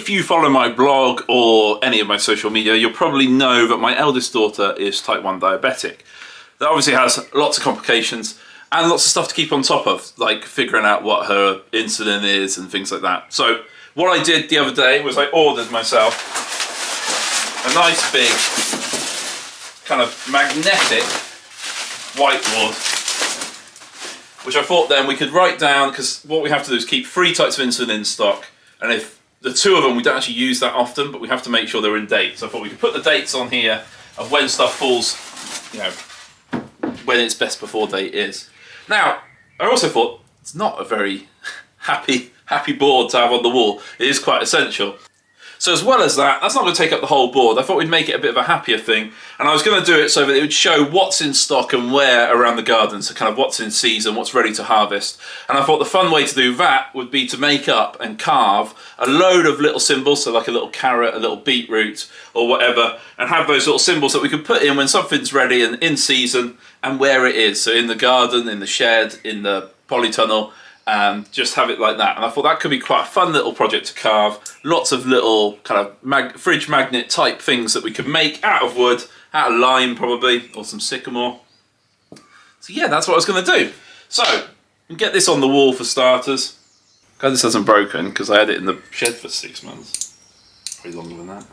if you follow my blog or any of my social media, you'll probably know that my eldest daughter is type 1 diabetic. That obviously has lots of complications and lots of stuff to keep on top of, like figuring out what her insulin is and things like that. So what I did the other day was I ordered myself a nice big kind of magnetic whiteboard, which I thought then we could write down, because what we have to do is keep 3 types of insulin in stock, and if the 2 of them we don't actually use that often, but we have to make sure they're in date. So I thought we could put the dates on here of when stuff falls, you know, when its best before date is. Now, I also thought it's not a very happy board to have on the wall. It is quite essential. So as well as that, that's not going to take up the whole board. I thought we'd make it a bit of a happier thing, and I was going to do it so that it would show what's in stock and where around the garden, so kind of what's in season, what's ready to harvest. And I thought the fun way to do that would be to make up and carve a load of little symbols, so like a little carrot, a little beetroot or whatever, and have those little symbols that we could put in when something's ready and in season and where it is. So in the garden, in the shed, in the polytunnel, and just have it like that. And I thought that could be quite a fun little project to carve. Lots of little kind of fridge magnet type things that we could make out of wood, out of lime probably, or some sycamore. So yeah, that's what I was going to do. So, get this on the wall for starters. Glad this hasn't broken, because I had it in the shed for 6 months. Probably longer than that.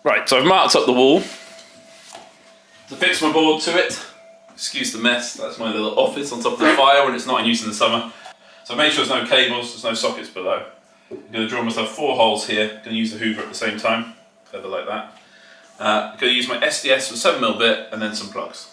Right, so I've marked up the wall to fix my board to it. Excuse the mess, that's my little office on top of the fire when it's not in use in the summer. So make sure there's no cables, there's no sockets below. I'm going to drill myself 4 holes here. I'm going to use the hoover at the same time, clever like that. I'm going to use my SDS with 7mm bit and then some plugs.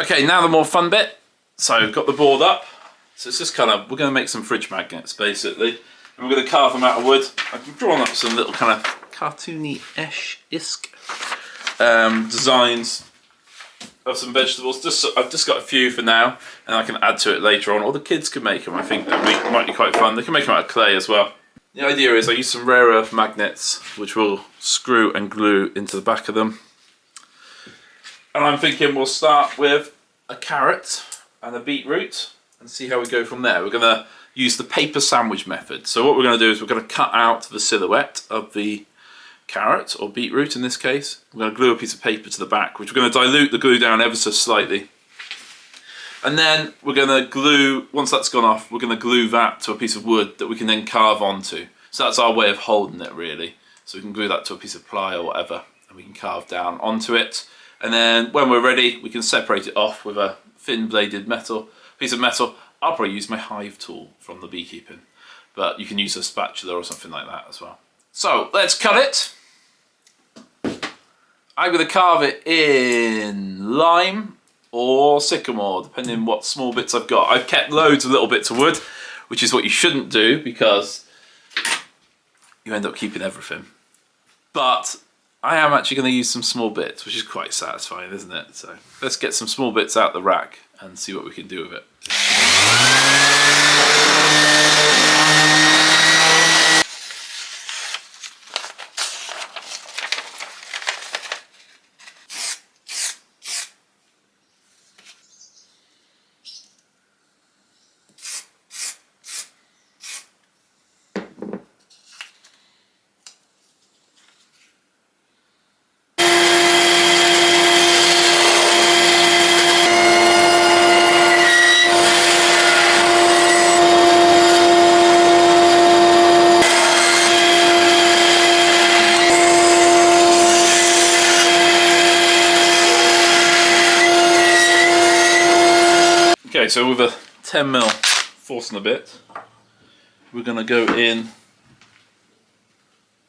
Okay, now the more fun bit. So I've got the board up. So it's just kind of, we're going to make some fridge magnets basically. And we're going to carve them out of wood. I've drawn up some little kind of cartoony-ish designs of some vegetables. I've just got a few for now, and I can add to it later on. Or the kids can make them. I think that might be quite fun. They can make them out of clay as well. The idea is I use some rare earth magnets, which will screw and glue into the back of them. And I'm thinking we'll start with a carrot and a beetroot and see how we go from there. We're going to use the paper sandwich method. So what we're going to do is we're going to cut out the silhouette of the carrot, or beetroot in this case. We're going to glue a piece of paper to the back, which we're going to dilute the glue down ever so slightly. And then we're going to glue, once that's gone off, we're going to glue that to a piece of wood that we can then carve onto. So that's our way of holding it really. So we can glue that to a piece of ply or whatever, and we can carve down onto it. And then when we're ready, we can separate it off with a thin bladed piece of metal. I'll probably use my hive tool from the beekeeping, but you can use a spatula or something like that as well. So let's cut it. I'm going to carve it in lime or sycamore, depending on what small bits I've got. I've kept loads of little bits of wood, which is what you shouldn't do because you end up keeping everything. But I am actually going to use some small bits, which is quite satisfying, isn't it? So let's get some small bits out the rack and see what we can do with it. Okay, so with a 10mm force and a bit, we're going to go in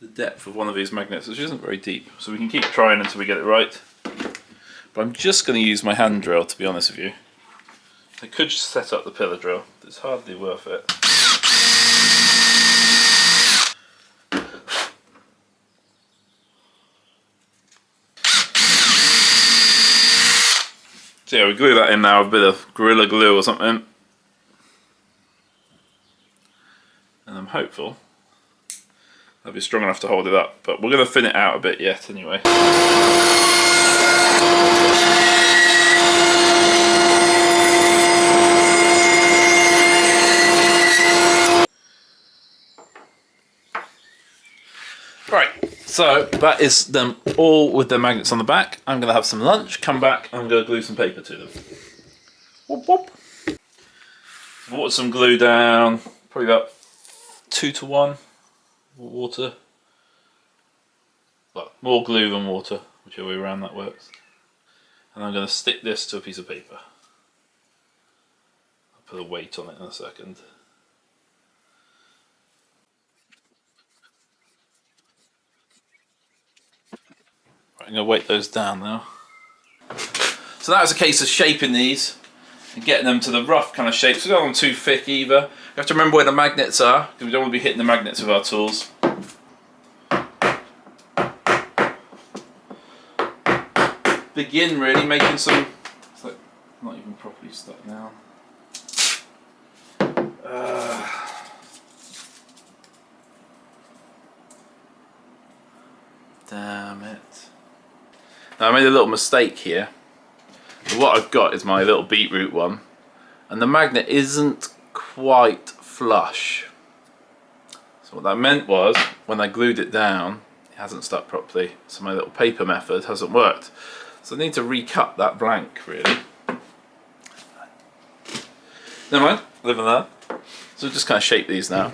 the depth of one of these magnets, which isn't very deep, so we can keep trying until we get it right. But I'm just going to use my hand drill, to be honest with you. I could just set up the pillar drill, but it's hardly worth it. So yeah, we glue that in now with a bit of Gorilla Glue or something. And I'm hopeful that'll be strong enough to hold it up, but we're going to thin it out a bit yet anyway. Right, so that is them all with their magnets on the back. I'm going to have some lunch, come back, and I'm going to glue some paper to them. Whoop, whoop. Water some glue down, probably about 2 to 1 water. Well, more glue than water, whichever way around that works. And I'm going to stick this to a piece of paper. I'll put a weight on it in a second. Right, I'm going to weight those down now. So that was a case of shaping these and getting them to the rough kind of shapes. We don't want them too thick either. You have to remember where the magnets are, because we don't want to be hitting the magnets with our tools. Begin really making some. It's like not even properly stuck now. Damn it. Now I made a little mistake here. What I've got is my little beetroot one, and the magnet isn't quite flush. So what that meant was, when I glued it down, it hasn't stuck properly. So my little paper method hasn't worked. So I need to recut that blank, really. Never mind, live on that. So we'll just kind of shape these now.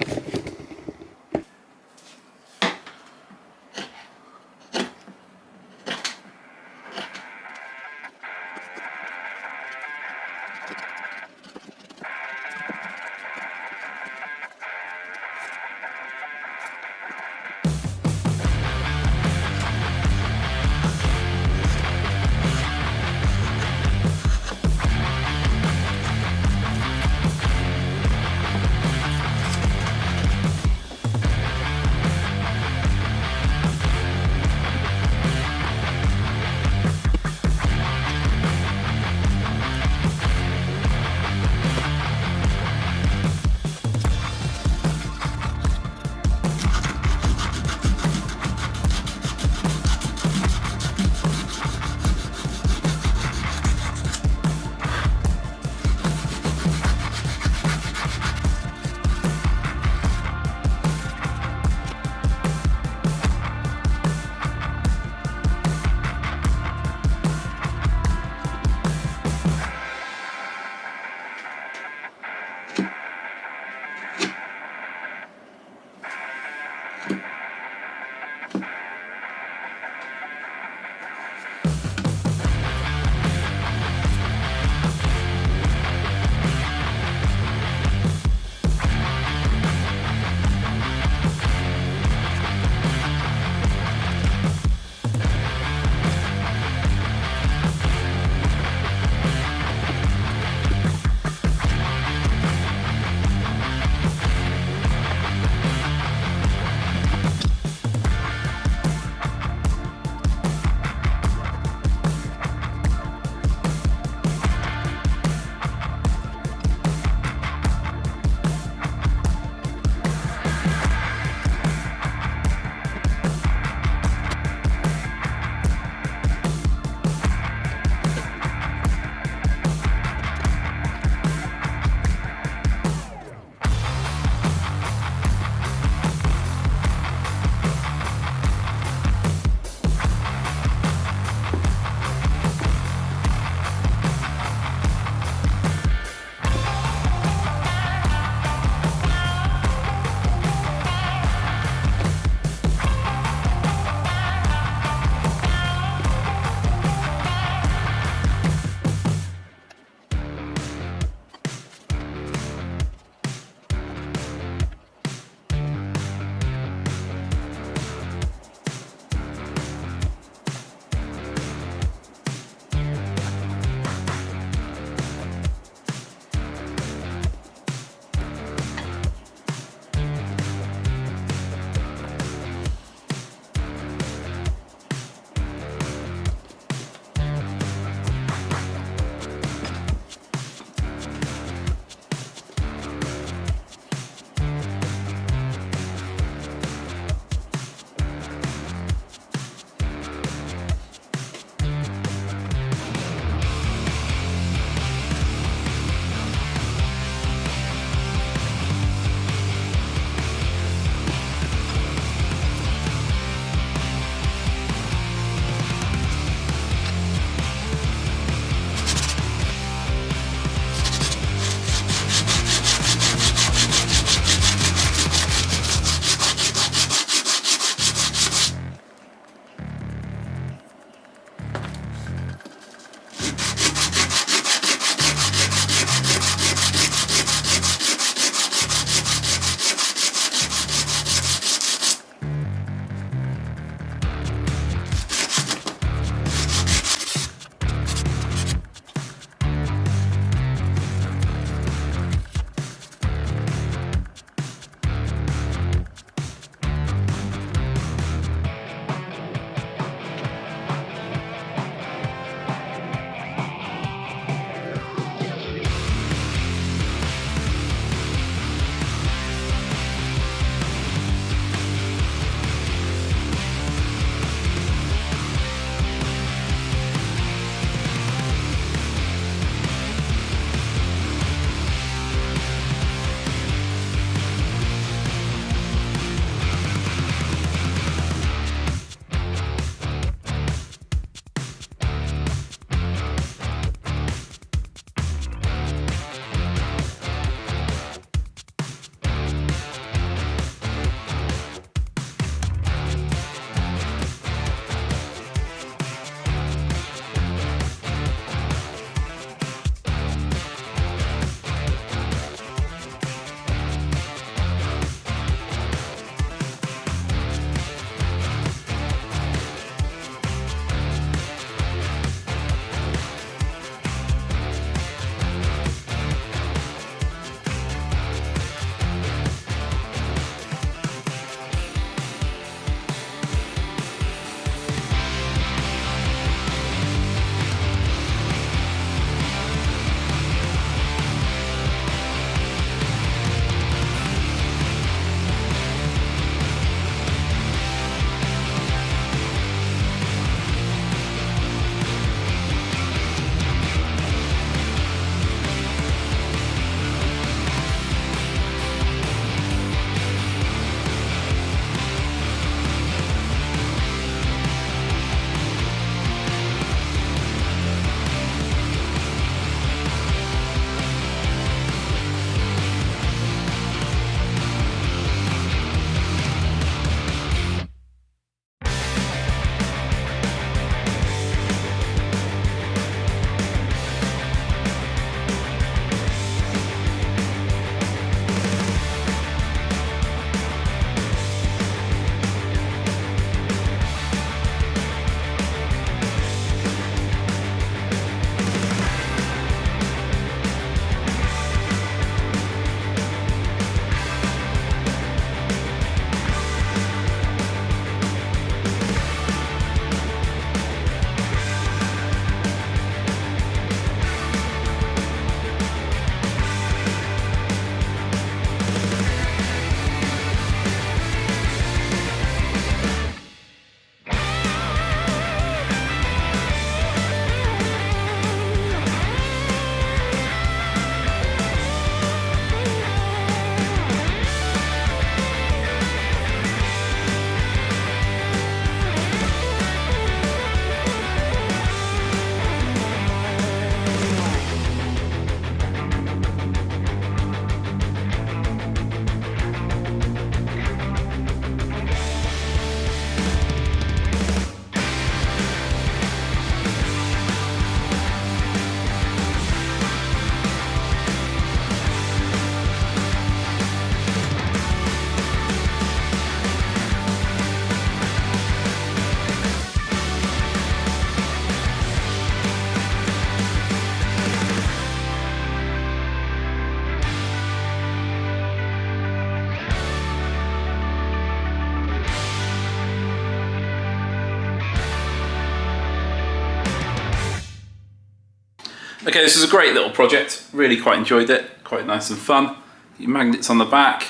Okay, this is a great little project. Really quite enjoyed it. Quite nice and fun. Your magnets on the back,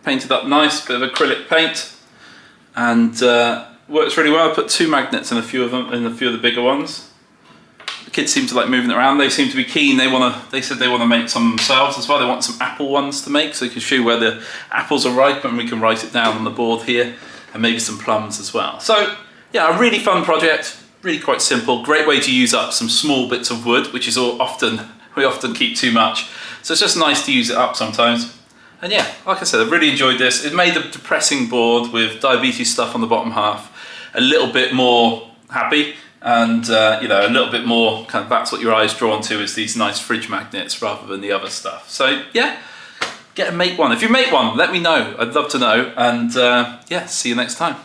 painted up nice, bit of acrylic paint, and works really well. I put 2 magnets in a few of them, in a few of the bigger ones. The kids seem to like moving it around. They seem to be keen. They said they want to make some themselves as well. They want some apple ones to make, so they can show you where the apples are ripe, and we can write it down on the board here, and maybe some plums as well. So yeah, a really fun project. Really quite simple, great way to use up some small bits of wood, which is we often keep too much. So it's just nice to use it up sometimes. And yeah, like I said, I've really enjoyed this. It made the depressing board with diabetes stuff on the bottom half a little bit more happy, and you know, a little bit more kind of, that's what your eye's drawn to, is these nice fridge magnets rather than the other stuff. So yeah, get and make one. If you make one, let me know. I'd love to know. And yeah, see you next time.